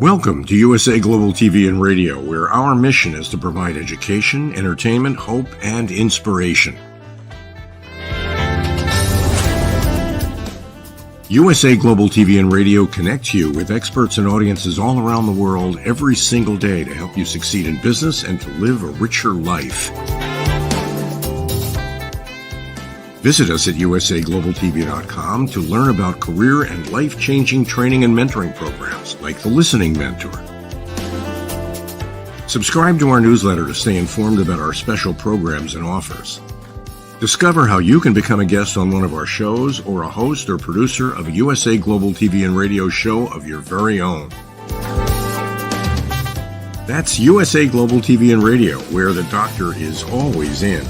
Welcome to USA Global TV and Radio, where our mission is to provide education, entertainment, hope, and inspiration. USA Global TV and Radio connects you with experts and audiences all around the world every single day to help you succeed in business and to live a richer life. Visit us at usaglobaltv.com to learn about career and life-changing training and mentoring programs like the Listening Mentor. Subscribe to our newsletter to stay informed about our special programs and offers. Discover how you can become a guest on one of our shows or a host or producer of a USA Global TV and Radio show of your very own. That's USA Global TV and Radio, where the doctor is always in.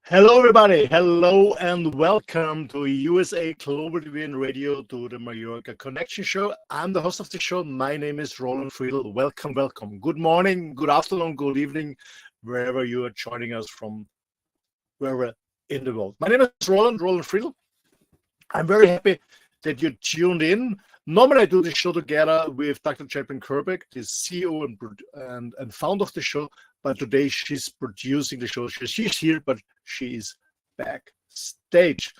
Hello, everybody. Hello, and welcome to USA Global TV and Radio, to the Mallorca Connection Show. I'm the host of the show. My name is Roland Friedl. Welcome, welcome. Good morning, good afternoon, good evening, wherever you are joining us from, wherever in the world. My name is Roland Friedl. I'm very happy that you tuned in. Normally, I do the show together with Dr. Jacalyn Kerbeck, the CEO and founder of the show. But today she's producing the show. She's here, but she is backstage.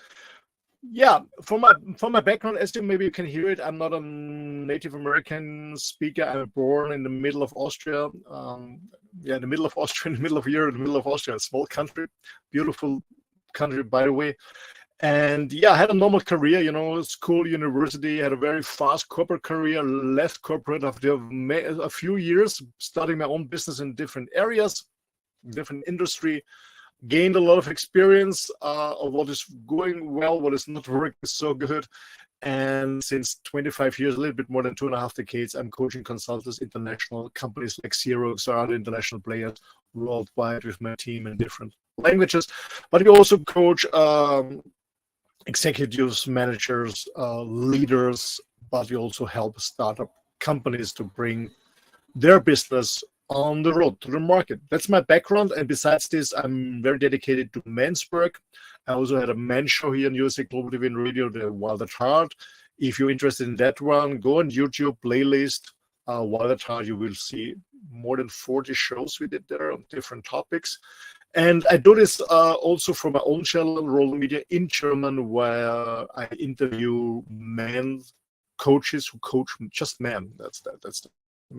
Yeah, from my background, as maybe you can hear it, I'm not a Native American speaker. I'm born in the middle of Austria. In the middle of Austria, in the middle of Europe, in the middle of Austria, a small country, beautiful country, by the way. And yeah, I had a normal career, school, university, had a very fast corporate career, left corporate after a few years, starting my own business in different areas, different industry, gained a lot of experience of what is going well, what is not working so good. And since 25 years, a little bit more than 2.5 decades, I'm coaching consultants, international companies like Xerox or other international players worldwide with my team in different languages. But we also coach executives, managers, leaders, but we also help startup companies to bring their business on the road to the market. That's my background. And besides this, I'm very dedicated to men's work. I also had a men's show here on USA Global TV and Radio, The Wild at Heart. If you're interested in that one, go on YouTube, playlist, Wild at Heart. You will see more than 40 shows we did there on different topics. And I do this also for my own channel, Roland Media, in German, where I interview men coaches who coach just men. That's the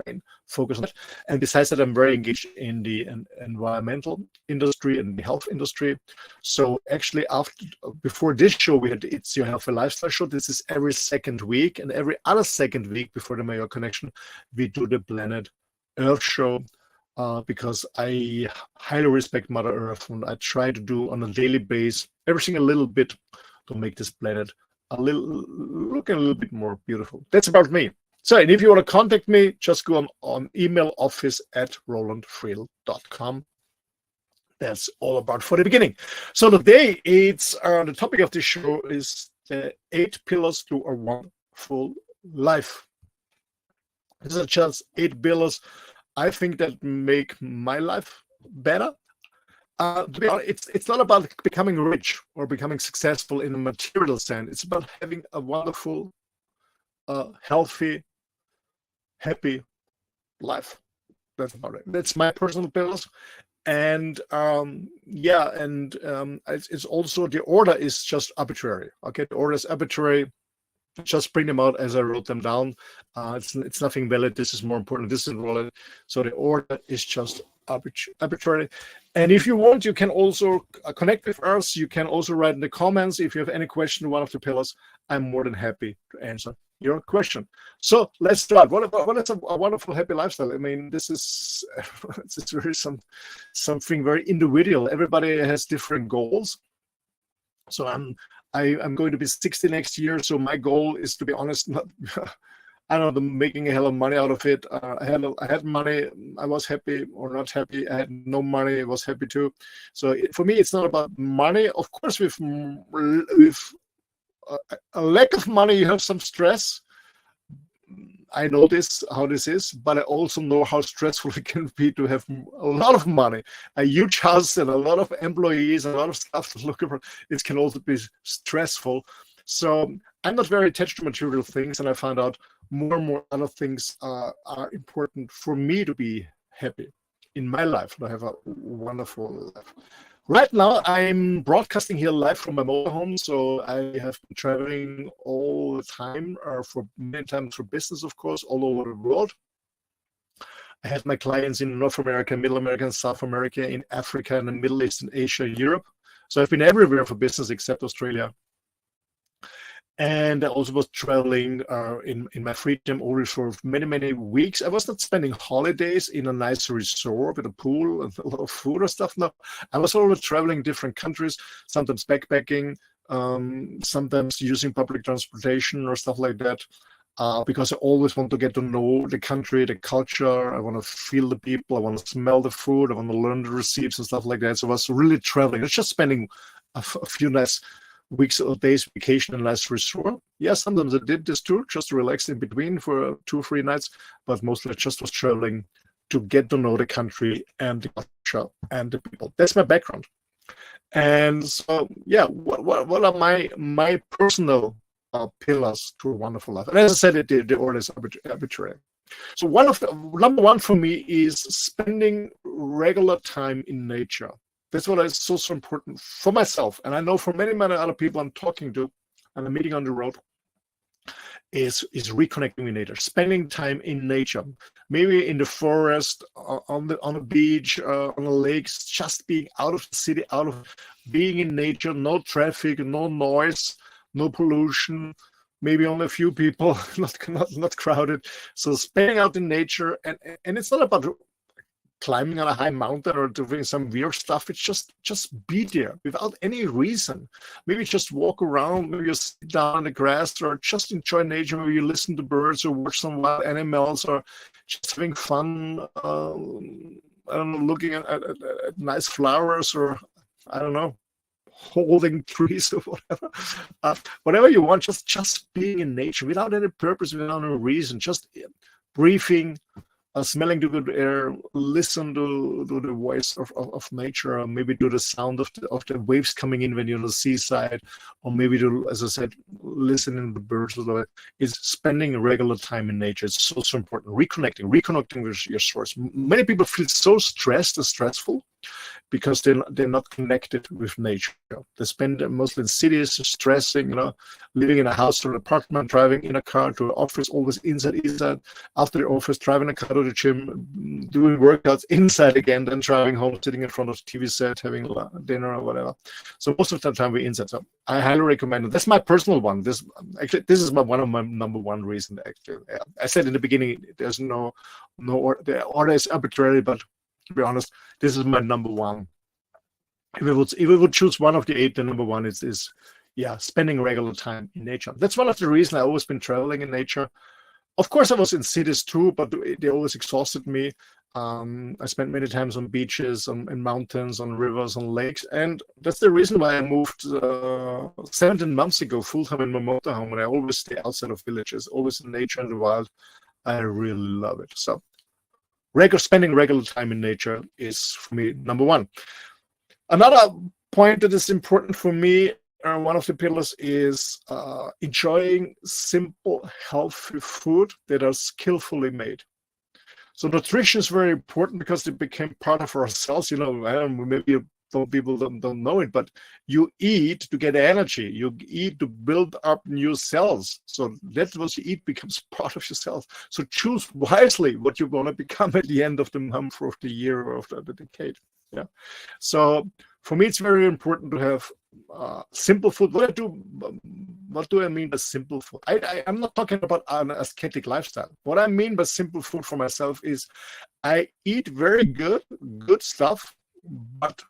main focus on that. And besides that, I'm very engaged in the environmental industry and the health industry. So actually, before this show, we had It's Your Healthy Lifestyle show. This is every second week, and every other second week before the Mallorca Connection, we do the Planet Earth show. Because I highly respect Mother Earth, and I try to do on a daily basis everything a little bit to make this planet look a little bit more beautiful. That's about me. So, and if you want to contact me, just go on email office@rolandfriedl.com. That's all about for the beginning. So today, it's the topic of this show is the 8 pillars to a wonderful life. These are just 8 pillars I think that make my life better. To be honest, it's not about becoming rich or becoming successful in a material sense. It's about having a wonderful, healthy, happy life. That's about it. That's my personal pillars. And it's also, the order is just arbitrary. Okay, the order is arbitrary. Just bring them out as I wrote them down. It's nothing valid. This is more important. This is valid. So the order is just arbitrary. And if you want, you can also connect with us. You can also write in the comments if you have any question on one of the pillars. I'm more than happy to answer your question. So let's start. What is a wonderful, happy lifestyle? I mean, this is it's really something very individual. Everybody has different goals. So I'm going to be 60 next year, so my goal is, to be honest, not I don't know, making a hell of money out of it. I had money, I was happy or not happy. I had no money, I was happy too. So for me, it's not about money. Of course, with a lack of money, you have some stress. I know how this is, but I also know how stressful it can be to have a lot of money, a huge house, and a lot of employees, and a lot of stuff to look for. It can also be stressful. So I'm not very attached to material things, and I found out more and more other things are important for me to be happy in my life. I have a wonderful life. Right now, I'm broadcasting here live from my motorhome, so I have been traveling all the time, for many times for business, of course, all over the world. I have my clients in North America, Middle America, and South America, in Africa, and the Middle East, and Asia, Europe. So I've been everywhere for business except Australia. And I also was traveling in my free time always for many, many weeks. I was not spending holidays in a nice resort with a pool and a lot of food or stuff. No, I was always traveling different countries, sometimes backpacking, sometimes using public transportation or stuff like that, because I always want to get to know the country, the culture. I want to feel the people. I want to smell the food. I want to learn the recipes and stuff like that. So I was really traveling. It's just spending a few nice weeks or days vacation in a nice resort. Yeah, sometimes I did this too, just to relax in between for 2 or 3 nights, but mostly I just was traveling to get to know the country and the culture and the people. That's my background. And so, yeah, what are my personal pillars to a wonderful life? And as I said, the order is arbitrary. So number one for me is spending regular time in nature. That's what is so important for myself, and I know for many, many other people I'm talking to and I'm meeting on the road, is reconnecting with nature, spending time in nature, maybe in the forest, on the beach, on the lakes, just being out of the city, out of being in nature, no traffic, no noise, no pollution, maybe only a few people, not crowded. So spending out in nature, and it's not about climbing on a high mountain or doing some weird stuff. It's just be there without any reason. Maybe just walk around, maybe you sit down in the grass, or just enjoy nature. Maybe you listen to birds or watch some wild animals, or just having fun, I don't know, looking at nice flowers, or I don't know, holding trees or whatever. Whatever you want, just being in nature without any purpose, without any reason, just breathing, smelling the good air, listen to the voice of nature, or maybe to the sound of the waves coming in when you're on the seaside, or maybe to, as I said, listening to the birds. Is spending regular time in nature. It's so important. Reconnecting with your source. Many people feel so stressed and stressful because they're not connected with nature. They spend mostly in cities, stressing, living in a house or an apartment, driving in a car to an office, always inside. After the office, driving a car to the gym, doing workouts inside again, then driving home, sitting in front of the TV set, having dinner or whatever. So most of the time we're inside. So I highly recommend it. That's my personal one. This is one of my number one reasons. Actually, I said in the beginning, there's no the order is arbitrary, but to be honest, this is my number one. If we would choose one of the 8, the number one is spending regular time in nature. That's one of the reasons I've always been traveling in nature. Of course, I was in cities too, but they always exhausted me. I spent many times on beaches, in mountains, on rivers, on lakes, and that's the reason why I moved 17 months ago full-time in my motorhome, and I always stay outside of villages, always in nature and the wild. I really love it. So spending regular time in nature is, for me, number one. Another point that is important for me, one of the pillars, is enjoying simple, healthy food that are skillfully made. So nutrition is very important because it became part of ourselves. Maybe people don't know it, but you eat to get energy. You eat to build up new cells. So that's what you eat becomes part of yourself. So choose wisely what you want to become at the end of the month, or of the year, or of the decade. Yeah. So for me, it's very important to have simple food. What do I mean by simple food? I'm not talking about an ascetic lifestyle. What I mean by simple food for myself is I eat very good stuff, but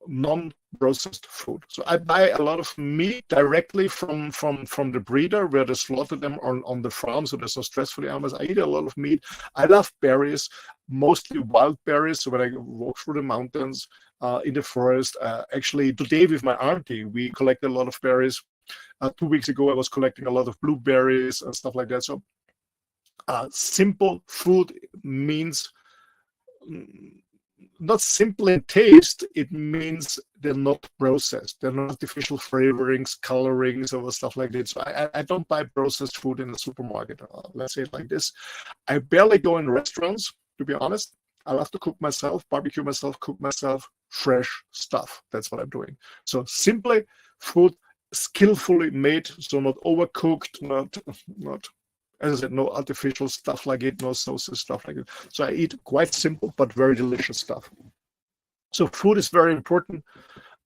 non-processed food. So I buy a lot of meat directly from the breeder, where they slaughter them on the farm, so there's no stress for the animals. I eat a lot of meat. I love berries, mostly wild berries. So when I walk through the mountains, in the forest, actually today with my auntie, we collect a lot of berries. 2 weeks ago, I was collecting a lot of blueberries and stuff like that. So Simple food means not simple in taste, it means they're not processed. They're not artificial flavorings, colorings, or stuff like that. So I don't buy processed food in the supermarket. Let's say it like this. I barely go in restaurants, to be honest. I love to cook myself, barbecue myself, cook myself, fresh stuff. That's what I'm doing. So simply food, skillfully made, so not overcooked, not as I said, no artificial stuff like it, no sauces, stuff like it. So I eat quite simple but very delicious stuff. So food is very important.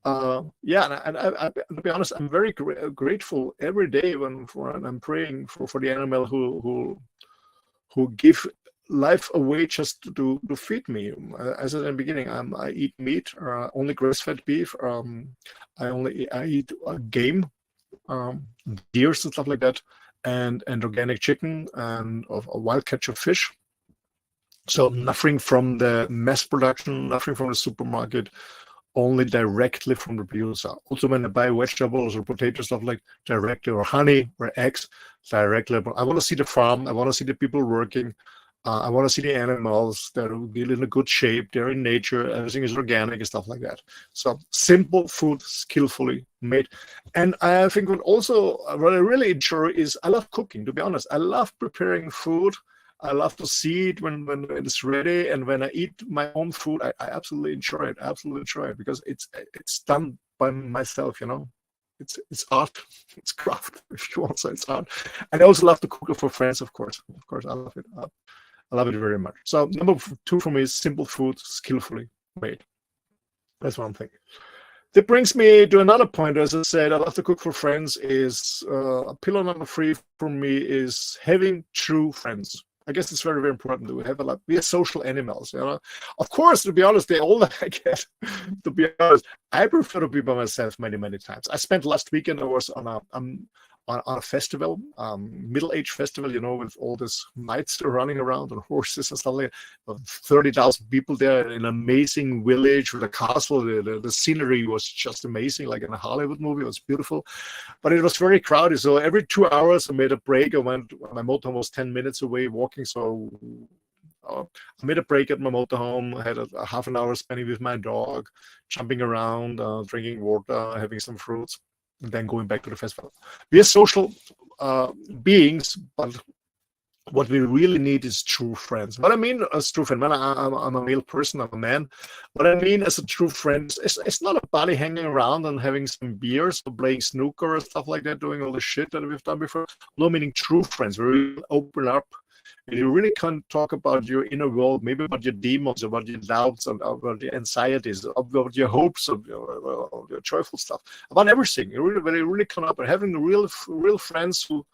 Yeah, and to be honest, I'm very grateful every day when I'm praying for the animal who give life away just to feed me. As I said in the beginning, I eat meat, only grass-fed beef. I eat game, deers and stuff like that, and organic chicken and a wild catch of fish. So nothing from the mass production, nothing from the supermarket, only directly from the producer. Also, when I buy vegetables or potatoes, stuff like directly, or honey or eggs, directly. I want to see the farm. I want to see the people working. I want to see the animals that are really in a good shape. They're in nature. Everything is organic and stuff like that. So simple food, skillfully made. And I think what I really enjoy is I love cooking, to be honest. I love preparing food. I love to see it when it's ready. And when I eat my own food, I absolutely enjoy it. Absolutely enjoy it because it's done by myself, you know. It's art, it's craft, if you want to say it's art. And I also love to cook it for friends, of course. Of course, I love it. I love it very much. So number 2 for me is simple food, skillfully made. That's one thing. That brings me to another point. As I said, I love to cook for friends. Is pillar number 3 for me is having true friends. I guess it's very, very important that we have a lot. We are social animals, you know. Of course, to be honest, the older I get, to be honest, I prefer to be by myself many, many times. I spent last weekend, I was on a festival, middle-age festival, you know, with all these knights running around on horses and stuff like that. 30,000 people there in an amazing village with a castle. The scenery was just amazing, like in a Hollywood movie. It was beautiful, but it was very crowded. So every 2 hours I made a break. My motorhome was 10 minutes away walking. So I made a break at my motorhome. I had a half an hour spending with my dog, jumping around, drinking water, having some fruits, and then going back to the festival. We are social beings, but what we really need is true friends. What I mean as true friend, I'm a male person, I'm a man. What I mean as a true friend, it's not a buddy hanging around and having some beers or playing snooker or stuff like that, doing all the shit that we've done before. No, meaning true friends. We really open up. And you really can talk about your inner world, maybe about your demons, about your doubts, about your anxieties, about your hopes, of your joyful stuff, about everything. You really come up and having real friends who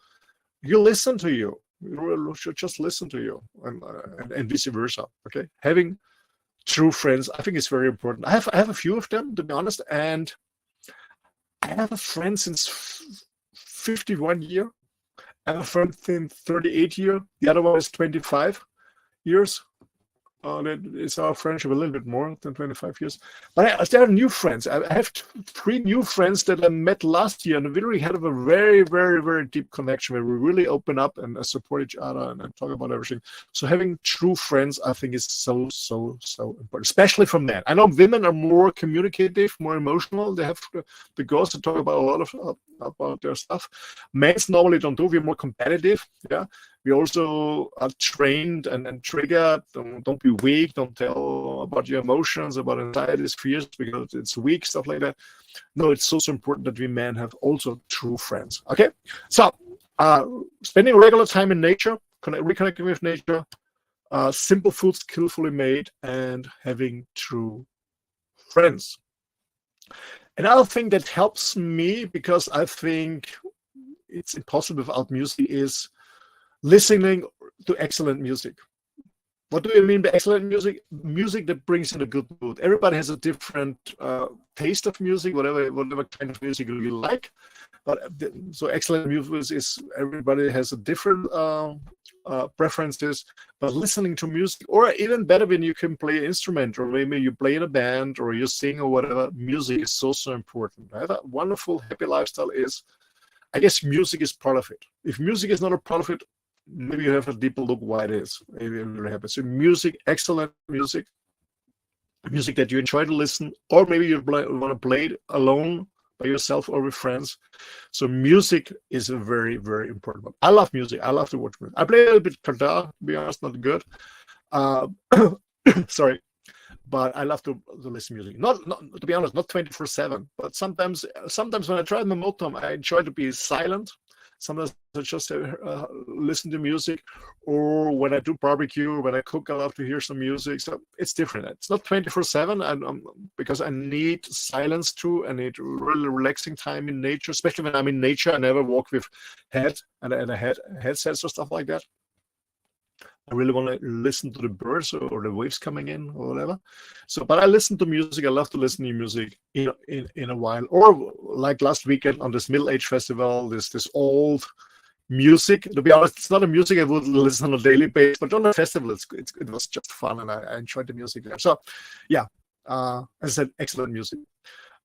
you listen to you. You should just listen to you, and vice versa. Okay, having true friends, I think, is very important. I have a few of them, to be honest, and I have a friend since 51 years. I have a friend since 38 years. The other one is 25 years. It's our friendship a little bit more than 25 years. But there are new friends. I have 3 new friends that I met last year, and we really had a very, very, very deep connection where we really open up and support each other and talk about everything. So having true friends, I think, is so, so, so important, especially for men. I know women are more communicative, more emotional. They have the girls to talk about a lot of about their stuff. Men normally don't do. We're more competitive. Yeah. We also are trained and triggered. Don't be weak. Don't tell about your emotions, about anxieties, fears, because it's weak, stuff like that. No, it's also important that we men have also true friends. Okay, so spending regular time in nature, reconnecting with nature, simple food skillfully made, and having true friends. Another thing that helps me, because I think it's impossible without music, is listening to excellent music. What do you mean by excellent music? Music that brings in a good mood. Everybody has a different taste of music, whatever kind of music you like. But so excellent music is, everybody has a different preferences. But listening to music, or even better when you can play an instrument, or maybe you play in a band, or you sing, or whatever, music is so, so important. Right? A wonderful, happy lifestyle is, I guess music is part of it. If music is not a part of it, maybe you have a deeper look why it is. Maybe you're really happy. So music, excellent music, music that you enjoy to listen, or maybe you want to play it alone by yourself or with friends. So music is a very, very important one. I love music. I love to watch music. I play a little bit guitar, to be honest, not good. Sorry. But I love to listen to music. Not to be honest, not 24/7. But sometimes when I try my motorhome, I enjoy to be silent. Sometimes I just listen to music, or when I do barbecue, when I cook, I love to hear some music. So it's different. It's not 24/7, and because I need silence too. I need really relaxing time in nature, especially when I'm in nature. I never walk with headsets or stuff like that. I really want to listen to the birds or the waves coming in or whatever. So, but I listen to music. I love to listen to music in a while. Or like last weekend on this Middle Age Festival, this old music. To be honest, it's not a music I would listen on a daily basis, but on a festival, it was just fun, and I enjoyed the music there. So, yeah, as I said, excellent music.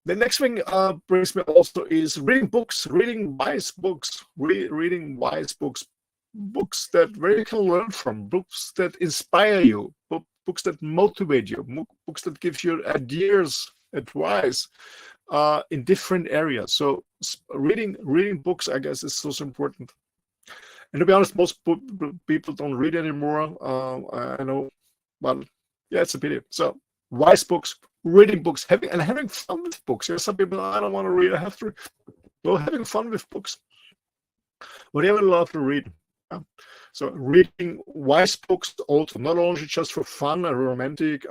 The next thing brings me also is reading books, reading wise books, reading wise books. Books that where you can learn from, books that inspire you, books that motivate you, books that give you ideas, advice in different areas. So reading books, I guess, is so important. And to be honest, most people don't read anymore. I know, but yeah, it's a pity. So wise books, reading books, having fun with books. There's some people, I don't want to read. I have to. Well, having fun with books. Whatever you love to read. So reading wise books also, not only just for fun, a romantic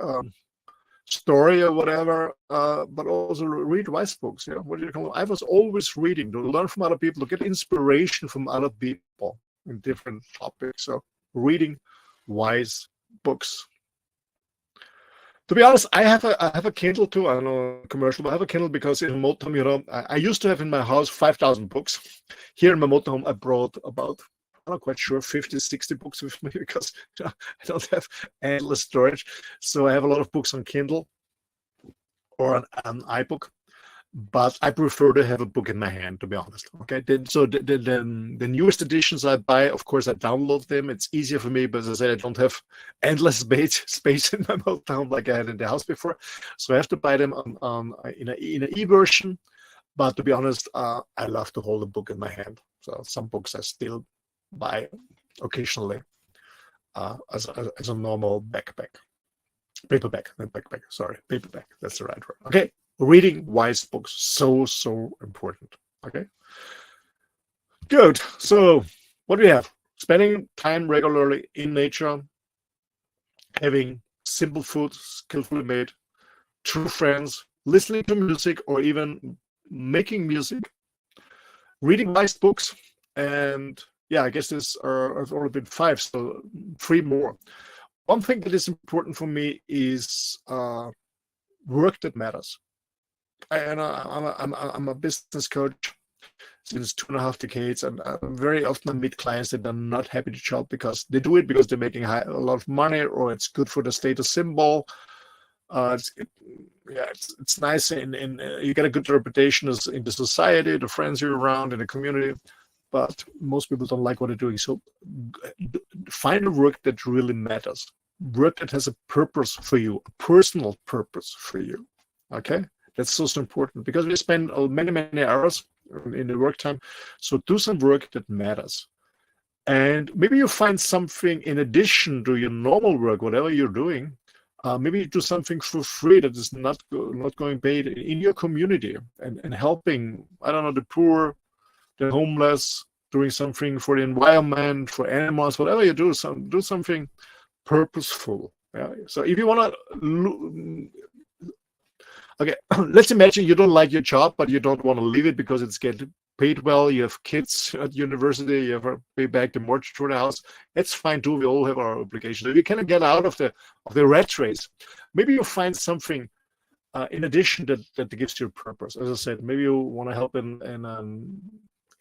story or whatever, but also read wise books. What do you call it? I was always reading to learn from other people, to get inspiration from other people in different topics. So reading wise books. To be honest, I have a Kindle too. I don't know, commercial, but I have a Kindle because in motorhome, I used to have in my house 5,000 books. Here in my motorhome, I brought about, I'm not quite sure, 50, 60 books with me because I don't have endless storage. So I have a lot of books on Kindle or an iBook, but I prefer to have a book in my hand, to be honest. Okay, so the newest editions I buy, of course, I download them. It's easier for me, but as I said, I don't have endless space in my motorhome like I had in the house before. So I have to buy them in an e-version. But to be honest, I love to hold a book in my hand. So some books I still buy occasionally as a normal paperback, sorry, paperback, that's the right word. Okay, reading wise books, so important. Okay, good. So what do we have? Spending time regularly in nature, having simple food skillfully made, true friends, listening to music or even making music, reading wise books, and yeah, I guess this have already been 5, so 3 more. One thing that is important for me is work that matters. I'm a business coach since 2.5 decades, and very often I meet clients that are not happy to job because they do it because they're making a lot of money, or it's good for the status symbol. It's nice, and you get a good reputation in the society, the friends you're around, in the community. But most people don't like what they're doing. So find a work that really matters, work that has a purpose for you, a personal purpose for you. Okay, that's so important because we spend many hours in the work time. So do some work that matters, and maybe you find something in addition to your normal work, whatever you're doing. Maybe you do something for free that is not going paid in your community, and helping, I don't know, the poor, the homeless, doing something for the environment, for animals, whatever you do, do something purposeful. Yeah. So if you want to, okay, let's imagine you don't like your job, but you don't want to leave it because it's getting paid well. You have kids at university. You have to pay back the mortgage for the house. It's fine too. We all have our obligations. If you cannot get out of the rat race, maybe you find something in addition that gives you a purpose. As I said, maybe you want to help in an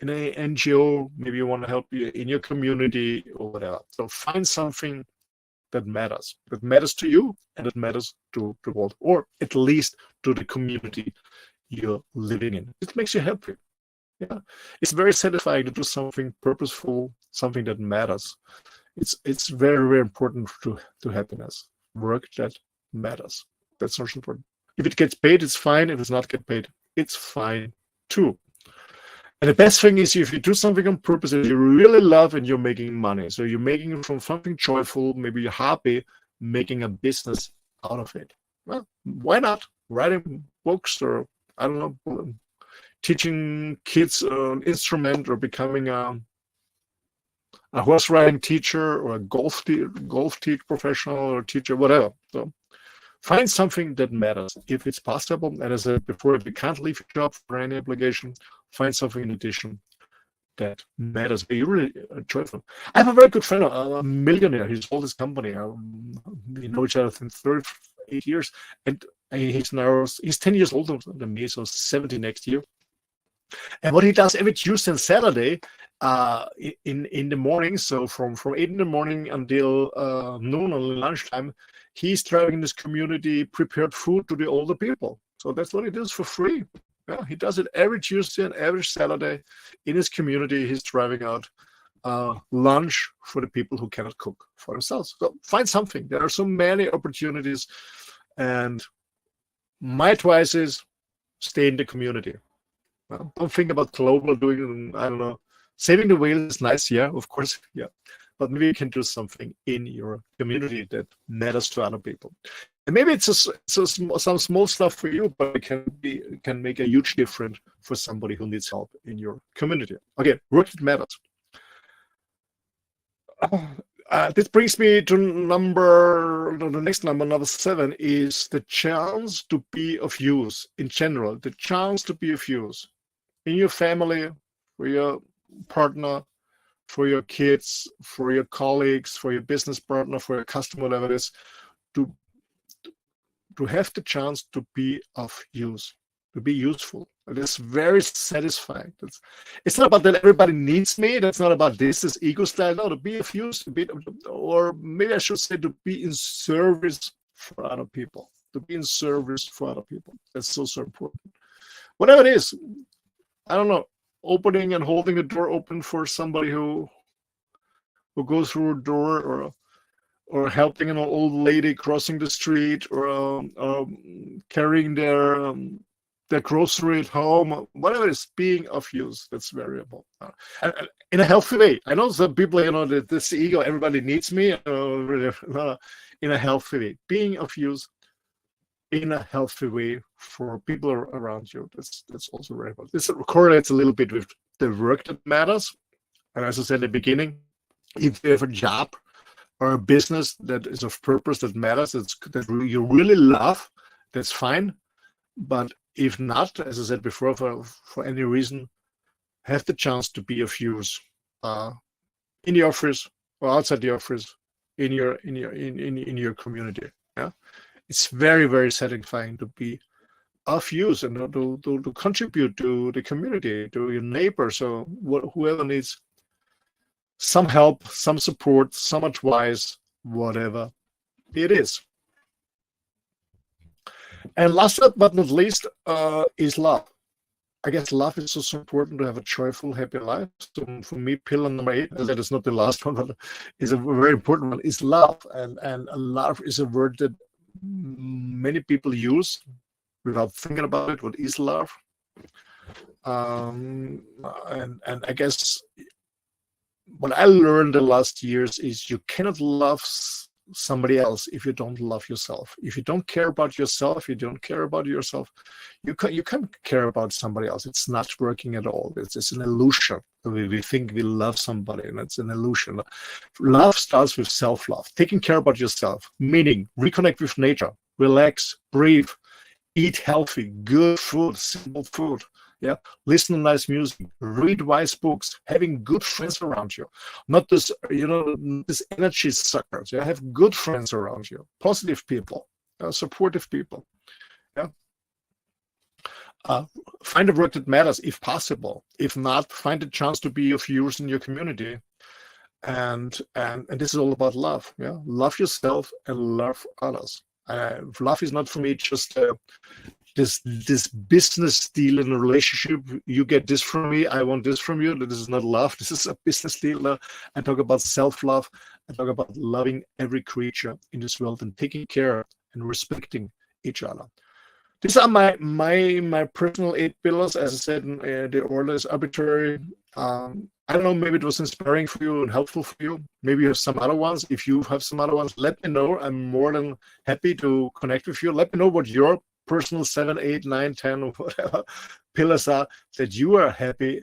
NGO, maybe you want to help you in your community or whatever. So find something that matters to you, and that matters to the world, or at least to the community you're living in. It makes you happy. Yeah, it's very satisfying to do something purposeful, something that matters. It's very, very important to happiness. Work that matters. That's most important. If it gets paid, it's fine. If it's not get paid, it's fine too. And the best thing is if you do something on purpose that you really love and you're making money. So you're making it from something joyful, maybe you're happy, making a business out of it. Well, why not? Writing books, or I don't know, teaching kids an instrument, or becoming a horse riding teacher, or a golf professional or teacher, whatever. So find something that matters if it's possible. And as I said before, if you can't leave your job for any obligation, find something in addition that matters. You're really joyful. I have a very good friend, a millionaire. He sold his company. We know each other for 38 years, and he's 10 years older than me, so 70 next year. And what he does every Tuesday and Saturday in the morning, so from 8 in the morning until noon on lunchtime, he's driving this community prepared food to the older people. So that's what he does for free. Yeah, he does it every Tuesday and every Saturday in his community. He's driving out lunch for the people who cannot cook for themselves. So find something. There are so many opportunities. And my advice is stay in the community. Well, don't think about global doing, I don't know, saving the whale is nice, yeah, of course, yeah. But maybe you can do something in your community that matters to other people. And maybe it's some small stuff for you, but it can make a huge difference for somebody who needs help in your community. Again, work that matters. This brings me to the next number 7 is the chance to be of use in general, the chance to be of use in your family, for your partner, for your kids, for your colleagues, for your business partner, for your customer, whatever it is, to have the chance to be of use, to be useful. It is very satisfying. It's not about that everybody needs me. That's not about this ego style. No, to be of use, or maybe I should say to be in service for other people. To be in service for other people. That's so important. Whatever it is, I don't know, opening and holding a door open for somebody who goes through a door, or helping an old lady crossing the street, or carrying their grocery at home, whatever it is, being of use. That's very important. And in a healthy way. I know some people, that this ego, everybody needs me, in a healthy way. Being of use in a healthy way for people around you. That's also very important. This correlates a little bit with the work that matters. And as I said at the beginning, if you have a job or a business that is of purpose, that matters, that you really love, that's fine. But if not, as I said before, for any reason, have the chance to be of use in the office or outside the office, in your community. Yeah, it's very, very satisfying to be of use and to contribute to the community, to your neighbors, or whoever needs some help, some support, some advice, whatever it is. And last but not least is love. I guess love is so important to have a joyful, happy life. So for me, pillar number 8, as that is not the last one, but is a very important one, is love. And love is a word that many people use without thinking about it. What is love? And I guess what I learned the last years is you cannot love somebody else if you don't love yourself. If you don't care about yourself, you don't care about yourself, you can't care about somebody else. It's not working at all. It's an illusion. We think we love somebody, and it's an illusion. Love starts with self-love, taking care about yourself, meaning reconnect with nature, relax, breathe, eat healthy, good food, simple food. Yeah, listen to nice music, read wise books, having good friends around you, not this, this energy suckers. Yeah, have good friends around you, positive people, supportive people. Yeah, find a work that matters if possible. If not, find a chance to be of use in your community. And this is all about love. Yeah, love yourself and love others. Love is not for me just this business deal in a relationship. You get this from me, I want this from you. This is not love. This is a business deal. Now, I talk about self-love. I talk about loving every creature in this world and taking care and respecting each other. These are my personal 8 pillars. As I said, the order is arbitrary. I don't know, maybe it was inspiring for you and helpful for you. Maybe you have some other ones. If you have some other ones, let me know. I'm more than happy to connect with you. Let me know what your personal 7, 8, 9, 10, or whatever pillars are, that you are happy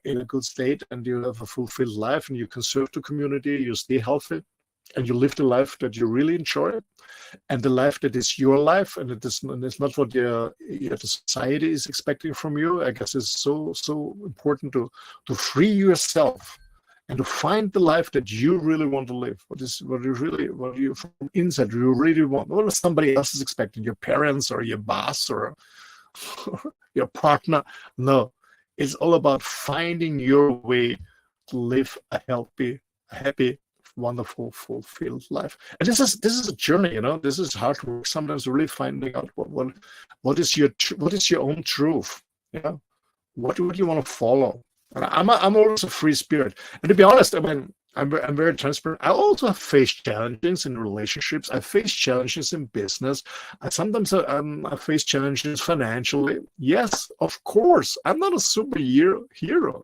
in a good state, and you have a fulfilled life, and you can serve the community, you stay healthy, and you live the life that you really enjoy, and the life that is your life, and it's not what the society is expecting from you. I guess it's so important to free yourself and to find the life that you really want to live. What you from inside you really want. What somebody else is expecting, your parents or your boss or your partner. No, it's all about finding your way to live a healthy, happy, wonderful, fulfilled life. And this is a journey, this is hard work sometimes, really finding out what is your own truth. What do you want to follow? And I'm always a free spirit, and to be honest, I mean, I'm very transparent. I also have faced challenges in relationships. I face challenges in business. Sometimes I face challenges financially. Yes, of course. I'm not a superhero.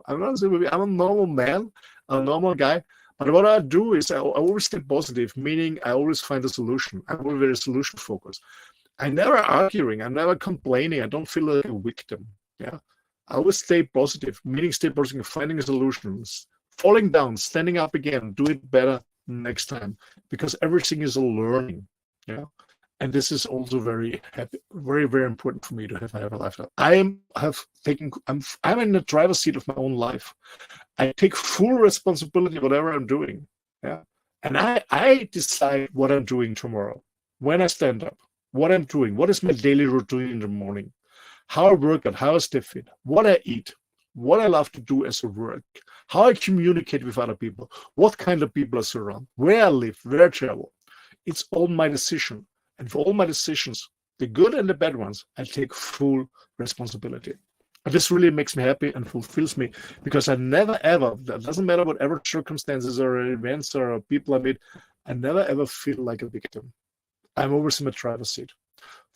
I'm not a superhero. I'm a normal man, a normal guy. But what I do is I always stay positive, meaning I always find a solution. I'm always very solution focused. I'm never arguing. I'm never complaining. I don't feel like a victim. Yeah. I always stay positive, meaning stay positive, finding solutions, falling down, standing up again, do it better next time, because everything is a learning. Yeah. And this is also very happy, very, very important for me to have a lifestyle. I'm in the driver's seat of my own life. I take full responsibility of whatever I'm doing. Yeah. And I decide what I'm doing tomorrow, when I stand up, what I'm doing, what is my daily routine in the morning, how I work out, how I stay fit, what I eat, what I love to do as a work, how I communicate with other people, what kind of people I surround, where I live, where I travel. It's all my decision. And for all my decisions, the good and the bad ones, I take full responsibility. And this really makes me happy and fulfills me, because I never ever, that doesn't matter whatever circumstances or events or people I meet, I never ever feel like a victim. I'm always in the driver's seat.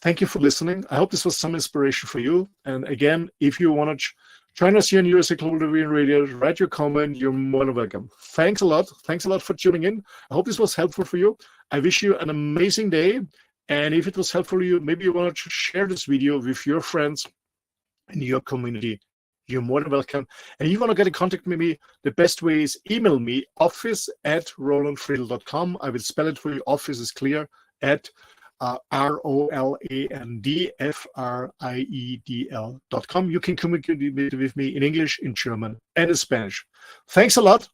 Thank you for listening. I hope this was some inspiration for you. And again, if you want to join us here on USA Global TV and Radio, write your comment. You're more than welcome. Thanks a lot. Thanks a lot for tuning in. I hope this was helpful for you. I wish you an amazing day. And if it was helpful to you, maybe you want to share this video with your friends in your community. You're more than welcome. And if you want to get in contact with me, the best way is email me, office@rolandfriedl.com. I will spell it for you. Office is clear, at ROLANDFRIEDL.com. You can communicate with me in English, in German, and in Spanish. Thanks a lot.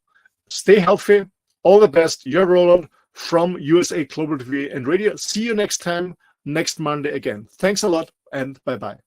Stay healthy. All the best. You're Roland from USA Global TV and Radio. See you next time, next Monday again. Thanks a lot, and bye-bye.